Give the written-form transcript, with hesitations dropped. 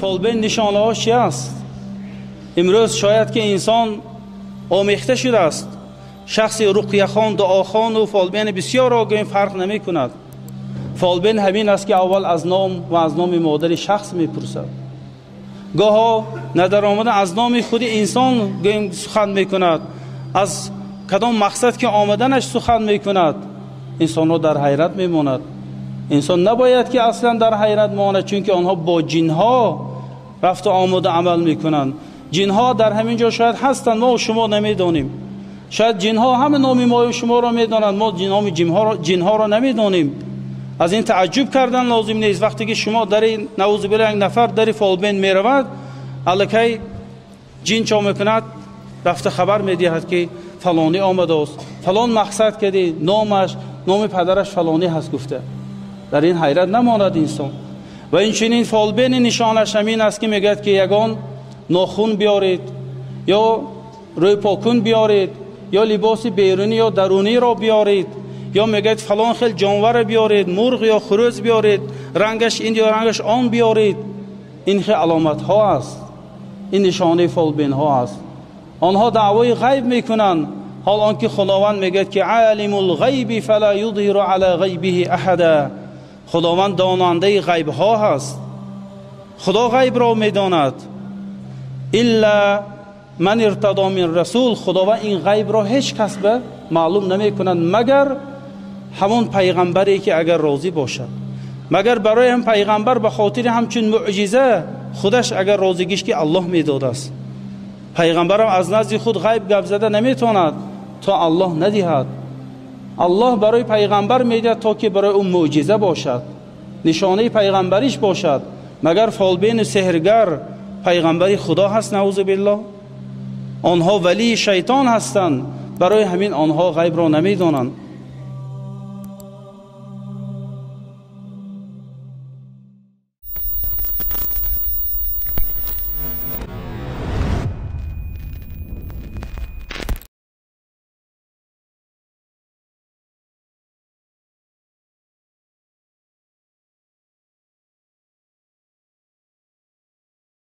فالبین نشانه هاش چی است؟ امروز شاید که انسان آمیخته شده است، شخص رقیه خوان، دعا خوان و فالبین بسیار آگاه فرق نمی کند. فالبین همین است که اول از نام و از نام مادر شخص می پرسد، گاها ندر آمده از نام خود انسان سخن می کند، از کدام مقصد که آمدنش سخن می کند. انسان ها در حیرت می ماند. انسان نباید که اصلا در حیرت ماند، چون که آنها با جنها رفت و آمد عمل می کنند. جنها در همین جا شاید هستند، ما و شما نمی دانیم. شاید جنها همه نام ما و شما را می دانند، ما نام جنها را نمی دانیم. از این تعجب کردن لازم نیست. وقتی که شما در نعوذ بالله یک نفر در فالبین می رود، الکی جن چا میکند؟ رفته خبر می دهد که فلانی آمده است، فلان مقصد کردی، نامش نام پدرش فلانی هست گفته. در این حیرت نماند انسان. و این چنین فالبین نشانش همین است که میگد که یگان ناخون بیارید، یا روی پاکون بیارید، یا لباس بیرونی یا درونی را بیارید، یا میگد فلان خیل جانور بیارید، مرغ یا خروس بیارید، رنگش این یا رنگش آن بیارید. این خیل علامت ها است، این نشانه فالبین ها است. آنها دعوای غیب میکنن، حال آنکه خداوند میگد که عالم الغیب فلا یظهر علی غیبه احدا. خداوند داننده غیب ها هست، خدا غیب را میداند. الا من ارتضی من رسول، خداوند این غیب را هیچ کس به معلوم نمی کند مگر همون پیغمبری که اگر راضی باشد. مگر برای هم پیغمبر به خاطر همچون معجزه خودش اگر راضیگیش که الله میداده است. پیغمبر هم از نزد خود غیب گپ زده نمیتواند تا الله ندهد. الله برای پیغمبر میده تا که برای اون معجزه باشد، نشانه پیغمبریش باشد. مگر فالبین و سحرگر پیغمبری خدا هست؟ نعوذ بالله. آنها ولی شیطان هستند، برای همین آنها غیب را نمیدانند.